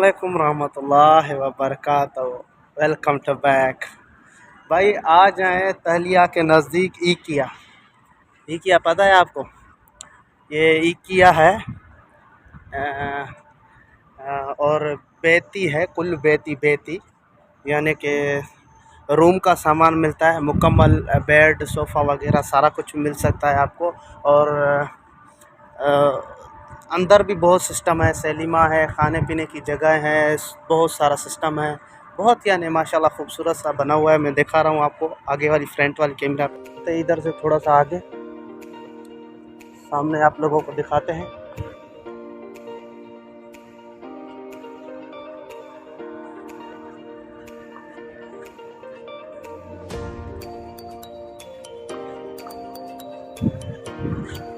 अस्सलामुअलैकुम रहमतुल्लाहि व बरकातहू। Welcome to back. भाई आज आए तहलिया के नज़दीक इकिया। इकिया पता है आपको? ये इकिया है और बेती है, कुल बेती बेती यानी कि रूम का सामान मिलता है, मुकम्मल बेड सोफ़ा वगैरह सारा कुछ मिल सकता है आपको। और अंदर भी बहुत सिस्टम है, सैलिमा है, खाने पीने की जगह है, बहुत सारा सिस्टम है। बहुत यानी माशाल्लाह खूबसूरत सा बना हुआ है। मैं दिखा रहा हूँ आपको आगे वाली फ्रंट वाली कैमरा पे। तो इधर से थोड़ा सा आगे सामने आप लोगों को दिखाते हैं।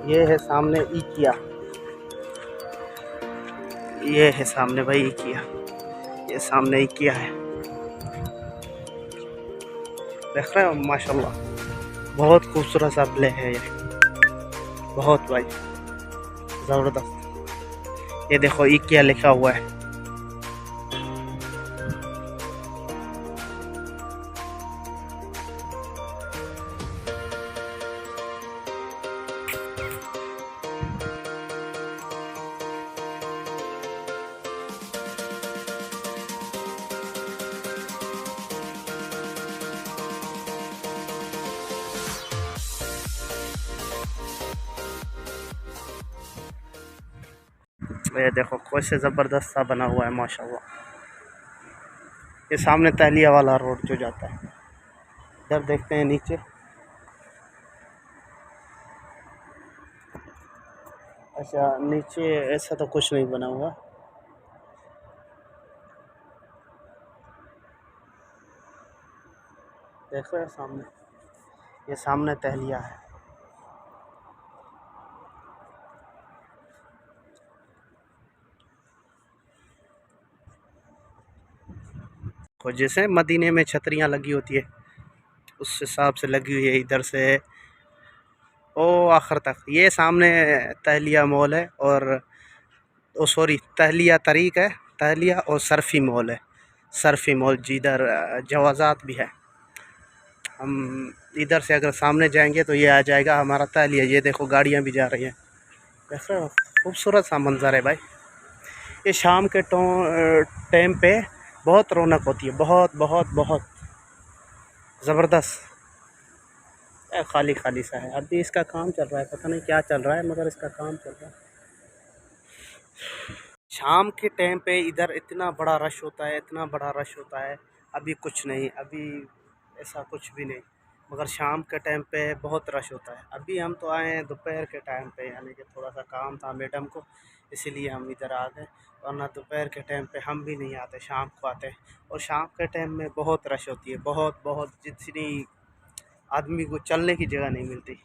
ये है सामने इकिया, ये है सामने भाई इकिया, ये सामने इकिया है। देख रहे हो माशाल्लाह, बहुत खूबसूरत सा प्ले है ये, बहुत भाई ज़बरदस्त। ये देखो इकिया लिखा हुआ है। ये देखो कैसे ज़बरदस्त सा बना हुआ है माशाल्लाह। ये सामने तहलिया वाला रोड जो जाता है, इधर देखते हैं नीचे। अच्छा नीचे ऐसा तो कुछ नहीं बना हुआ। देख रहे हैं सामने, ये सामने तहलिया है। को जैसे मदीने में छतरियाँ लगी होती है उस हिसाब से लगी हुई है इधर से ओ आखिर तक। ये सामने तहलिया मॉल है और ओ सॉरी तहलिया तरीक है, तहलिया और सरफ़ी मॉल है। सरफ़ी मॉल जिधर जवाज़ात भी है। हम इधर से अगर सामने जाएंगे तो ये आ जाएगा हमारा तहलिया। ये देखो गाड़ियाँ भी जा रही हैं, देख रहे हो खूबसूरत सा मंज़र है भाई। ये शाम के टाइम पे बहुत रौनक होती है, बहुत बहुत बहुत ज़बरदस्त। खाली खाली सा है, अभी इसका काम चल रहा है, पता नहीं क्या चल रहा है मगर इसका काम चल रहा है। शाम के टाइम पे इधर इतना बड़ा रश होता है, इतना बड़ा रश होता है। अभी कुछ नहीं, अभी ऐसा कुछ भी नहीं, मगर शाम के टाइम पे बहुत रश होता है। अभी हम तो आए हैं दोपहर के टाइम पे, यानी कि थोड़ा सा काम था मैडम को, इसीलिए हम इधर आ गए। वरना दोपहर के टाइम पे हम भी नहीं आते, शाम को आते हैं। और शाम के टाइम में बहुत रश होती है, बहुत बहुत, जितनी आदमी को चलने की जगह नहीं मिलती।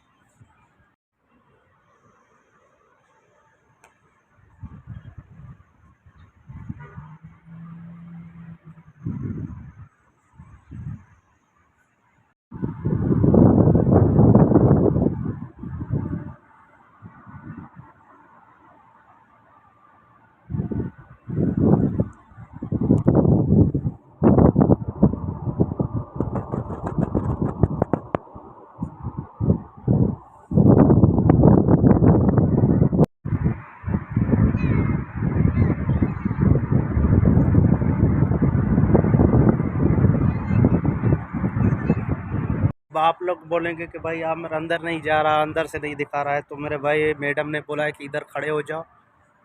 अब आप लोग बोलेंगे कि भाई आप मेरे अंदर नहीं जा रहा, अंदर से नहीं दिखा रहा है, तो मेरे भाई मैडम ने बोला है कि इधर खड़े हो जाओ,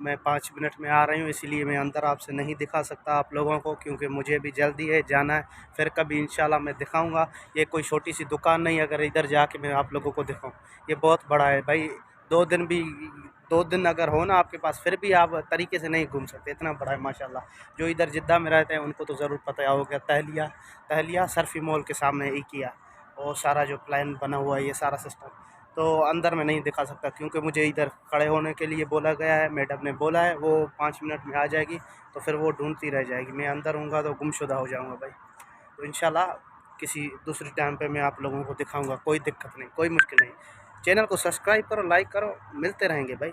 मैं 5 मिनट में आ रही हूँ, इसीलिए मैं अंदर आपसे नहीं दिखा सकता आप लोगों को, क्योंकि मुझे भी जल्दी है, जाना है। फिर कभी इंशाल्लाह मैं दिखाऊंगा। ये कोई छोटी सी दुकान नहीं, अगर इधर जाके मैं आप लोगों को दिखाऊँ। ये बहुत बड़ा है भाई। 2 दिन भी, 2 दिन अगर हो ना आपके पास, फिर भी आप तरीके से नहीं घूम सकते, इतना बड़ा है माशाल्लाह। जो इधर जिद्दा में रहते हैं उनको तो ज़रूर पता होगा, तहलिया, तहलिया सरफ़ी मॉल के सामने ही किया। और सारा जो प्लान बना हुआ है, ये सारा सिस्टम तो अंदर में नहीं दिखा सकता, क्योंकि मुझे इधर खड़े होने के लिए बोला गया है। मैडम ने बोला है वो 5 मिनट में आ जाएगी, तो फिर वो ढूंढती रह जाएगी। मैं अंदर हूँगा तो गुमशुदा हो जाऊँगा भाई। तो इंशाल्लाह किसी दूसरे टाइम पे मैं आप लोगों को दिखाऊंगा, कोई दिक्कत नहीं, कोई मुश्किल नहीं। चैनल को सब्सक्राइब करो, लाइक करो, मिलते रहेंगे भाई।